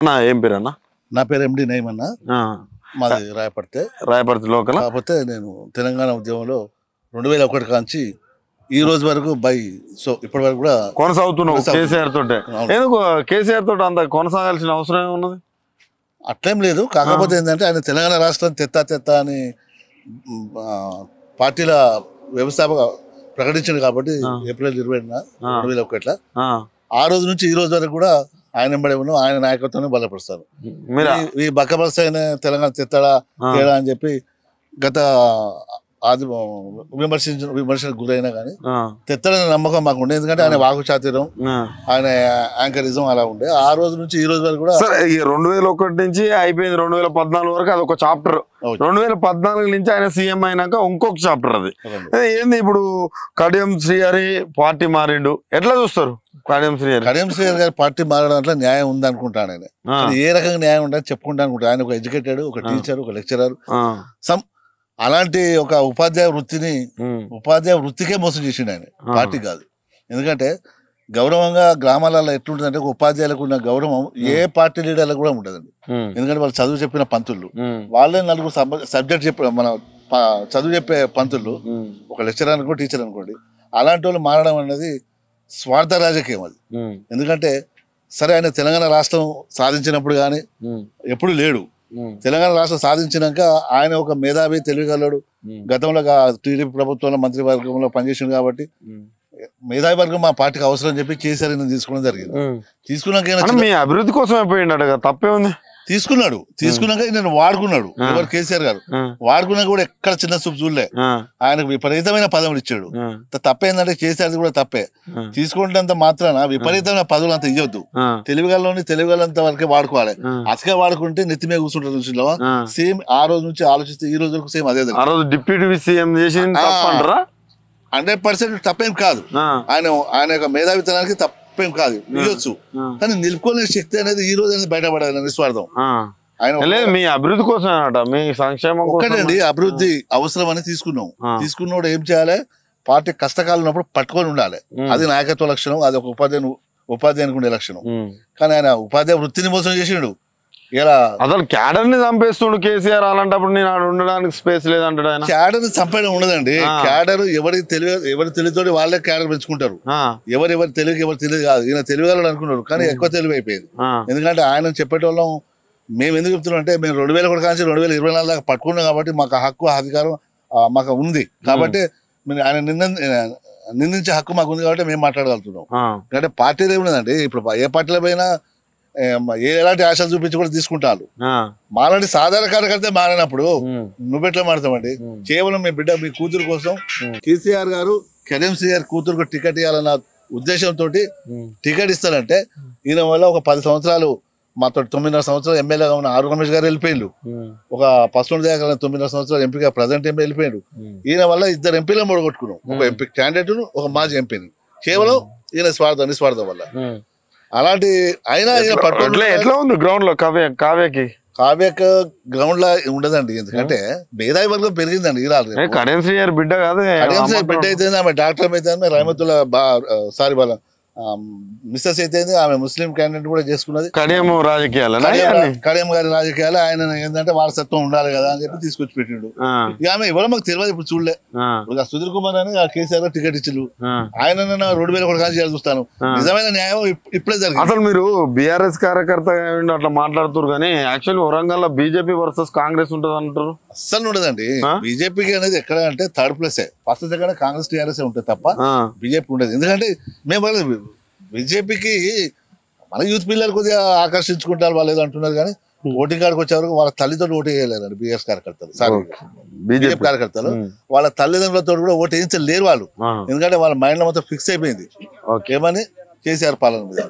నా ఏం పేరు అన్న? నా పేరు ఎండి నయీం అన్న. మాది రాయపర్తి లోకల్. కాకపోతే నేను తెలంగాణ ఉద్యమంలో 2001 కాంచి ఈ రోజు వరకు ఇప్పటి వరకు కూడా కొనసాగుతున్నావు కేసీఆర్ తోటే. ఎందుకు కేసీఆర్ తోటి అంత కొనసాగాల్సిన అవసరం ఉన్నది? అట్లేం లేదు. కాకపోతే ఏంటంటే ఆయన తెలంగాణ రాష్ట్రం తెత్తా అని పార్టీల వ్యవస్థాపక ప్రకటించింది కాబట్టి ఏప్రిల్ 20న 2001 ఆ రోజు నుంచి ఈ రోజు వరకు కూడా ఆయన వెంబడి ఉన్నాం. ఆయన నాయకత్వాన్ని బలపరుస్తారు. ఈ బక్కబస్త అయిన తెలంగాణ తెత్తడా తేడా అని చెప్పి గత విమర్శకు గురైనా కానీ తెత్తడని నమ్మకం మాకు ఉండే. ఎందుకంటే ఆయన వాకు చాతుర్యం, ఆయన యాంకరిజం అలా ఉండే. ఆ రోజు నుంచి ఈ రోజు వరకు కూడా 2001 నుంచి అయిపోయింది 2014 వరకు అది ఒక చాప్టర్. 2014 నుంచి ఆయన సీఎం అయినాక ఇంకొక చాప్టర్ అది. ఏంది ఇప్పుడు కడియం శ్రీహరి పార్టీ మారిండు, ఎట్లా చూస్తారు? కడియం శ్రీహరి గారి పార్టీ మారడం అట్లా న్యాయం ఉంది అనుకుంటాను. ఆయన ఏ రకంగా న్యాయం ఉందని చెప్పుకుంటా అనుకుంటా. ఆయన ఒక ఎడ్యుకేటెడ్, ఒక టీచర్, ఒక లెక్చరర్, అలాంటి ఒక ఉపాధ్యాయ వృత్తికే మోసం చేసిండు ఆయన, పార్టీ కాదు. ఎందుకంటే గౌరవంగా గ్రామాలలో ఎట్లుంటుందంటే ఒక ఉపాధ్యాయులకు ఉన్న గౌరవం ఏ పార్టీ లీడర్లకు కూడా ఉంటుందండి. ఎందుకంటే వాళ్ళు చదువు చెప్పిన పంతులు, వాళ్ళే నలుగురు సబ్జెక్ట్ చెప్పిన మన చదువు చెప్పే పంతులు, ఒక లెక్చరర్ అనుకో, టీచర్ అనుకోండి. అలాంటి వాళ్ళు మారడం అనేది స్వార్థ రాజకీయం అది. ఎందుకంటే సరే ఆయన తెలంగాణ రాష్ట్రం సాధించినప్పుడు కానీ ఎప్పుడు లేడు. తెలంగాణ రాష్ట్రం సాధించినాక ఆయన ఒక మేధావి, తెలివిగలడు. గతంలో టీడీపీ ప్రభుత్వంలో మంత్రివర్గంలో పనిచేసింది కాబట్టి మేధావి వర్గం మా పార్టీకి అవసరం అని చెప్పి కేసీఆర్ తీసుకోవడం జరిగింది. తీసుకున్నాక అభివృద్ధి కోసం అయిపోయింది, తప్పే ఉంది. తీసుకున్నాక నేను వాడుకున్నాడు. ఎవరు? కేసీఆర్ గారు వాడుకున్నాక కూడా ఎక్కడ చిన్న చూపు చూడలే. ఆయనకు విపరీతమైన పదవులు ఇచ్చాడు. తప్పేందంటే కేసీఆర్ కూడా తప్పే. తీసుకుంటేంత మాత్రాన విపరీతమైన పదవులు అంత ఇవ్వద్దు. తెలుగుగలంత వరకే వాడుకోవాలి. అసగా వాడుకుంటే నెత్తి మీద కూర్చుంటారు చూసినావా? సేమ్ ఆ రోజు నుంచి ఆలోచిస్తే ఈ రోజు వరకు సేమ్ అదే. డిప్యూటీ సీఎం చేసి 100% తప్పేం కాదు. ఆయన యొక్క మేధావితనానికి తప్పేం కాదు, ఇవ్వచ్చు. కానీ నిలుపుకునే శక్తి అనేది ఈ రోజు అనేది బయటపడాలి. నిస్వార్థం. మీ అభివృద్ధి కోసం, మీ సంక్షేమం ఒకటండి. అభివృద్ధి అవసరం అని తీసుకున్నోడు ఏం చేయాలి? పార్టీ కష్టకాలం ఉన్నప్పుడు పట్టుకొని ఉండాలి. అది నాయకత్వ లక్షణం. అది ఒక ఉపాధ్యాయునికి ఉండే లక్షణం. కానీ ఆయన ఉపాధ్యాయ వృత్తిని మోసం చేసిండు. అసలు క్యాడర్ ని చంపేస్తుండు కేసీఆర్. అలాంటప్పుడు నేను ఉండడానికి స్పేస్ లేదంటాడు ఆయన. క్యాడర్ ని చంపేయడం ఉండదండి. క్యాడర్ ఎవరి తెలివితో వాళ్ళే క్యాడర్ పెంచుకుంటారు. ఎవరి తెలివికి ఎవరు తెలియదు కాదు. ఈయన తెలివిగలడు అనుకున్నారు, కానీ ఎక్కువ తెలివి అయిపోయింది. ఎందుకంటే ఆయన చెప్పేటోళ్ళం మేము ఎందుకు చెప్తున్నాం అంటే, మేము 2001 కాంచి 2024 దాకా పట్టుకున్నాం కాబట్టి మాకు హక్కు, అధికారం మాకు ఉంది. కాబట్టి ఆయన నిందించే హక్కు మాకు ఉంది కాబట్టి మేము మాట్లాడగలుగుతున్నాం. ఎందుకంటే పార్టీలో ఏమున్నదండి, ఇప్పుడు ఏ పార్టీలో పోయినా ఎలాంటి ఆశలు చూపించి కూడా తీసుకుంటారు. మాలాంటి సాధారణ కార్యకర్త మారినప్పుడు నువ్వెట్లా మారుతామండి? కేవలం మీ కూతురు కోసం కేసీఆర్ గారు కడియం శ్రీహరి కూతురుకు టికెట్ ఇవ్వాలన్న ఉద్దేశంతో టికెట్ ఇస్తారంటే, ఈయన వల్ల ఒక 10 సంవత్సరాలు మాతో 9.5 సంవత్సరాలు ఎమ్మెల్యేగా ఉన్న ఆరు రమేష్ గారు వెళ్ళిపోయిండు. ఒక పసుపు దగ్గర 9.5 సంవత్సరాలు ఎంపీగా ప్రజెంట్ ఎంపీ వెళ్ళిపోయాడు. ఈయన వల్ల 2 ఎంపీలను మొడగొట్టుకున్నాం. ఒక ఎంపీ క్యాండిడేట్, ఒక మాజీ ఎంపీని, కేవలం ఈయన నిస్వార్థం వల్ల. అలాంటి అయినా ఎట్లా ఉంది గ్రౌండ్ లో? కావ్యకు గ్రౌండ్ లా ఉండదండి. ఎందుకంటే మేధావి వర్గం పెరిగిందండి. కడియం శ్రీహరి బిడ్డ కాదు, బిడ్డ అయితే ఆమె డాక్టర్ అయితే రహమతుల్లా సారీ వాళ్ళ మిస్సెస్ అయితే ఆమె ముస్లిం క్యాండిడేట్ కూడా చేసుకున్నది. కడియం గారి రాజకీయాలు ఆయన ఏంటంటే వారసత్వం ఉండాలి కదా అని చెప్పి తీసుకొచ్చి పెట్టిండు. ఇక ఆమె ఎవరో మాకు తెలియదు. ఇప్పుడు చూడలే. ఇప్పుడు సుధీర్ కుమార్ అని కేసీఆర్ టికెట్ ఇచ్చిండు. ఆయన 2001 కాంచి చూస్తాను. నిజమైన న్యాయం ఇప్పుడే జరిగింది. అసలు మీరు బీఆర్ఎస్ కార్యకర్త అట్లా మాట్లాడుతున్నారు, కానీ యాక్చువల్లీ వరంగల్ లో బీజేపీ వర్సెస్ కాంగ్రెస్ ఉంటుంది అంటారు. అస్సలు ఉండదండి. బీజేపీకి అనేది ఎక్కడ అంటే 3rd place. First second Congress, TRS ఉంటుంది తప్ప బీజేపీ ఉండదు. ఎందుకంటే మేము బీజేపీకి మన యూత్ పిల్లలు కొద్దిగా ఆకర్షించుకుంటారు వాళ్ళు ఏదో అంటున్నారు, కానీ ఓటింగ్ కాడికి వచ్చే వరకు వాళ్ళ తల్లితో ఓటు వేయలేదండి. బీఎస్ కార్యకర్తలు, బీజేపీ కార్యకర్తలు వాళ్ళ తల్లిదండ్రులతో కూడా ఓటు వేయించలేరు వాళ్ళు. ఎందుకంటే వాళ్ళ మైండ్ లో మొత్తం ఫిక్స్ అయిపోయింది ఏమని, కేసీఆర్ పాలన మీద.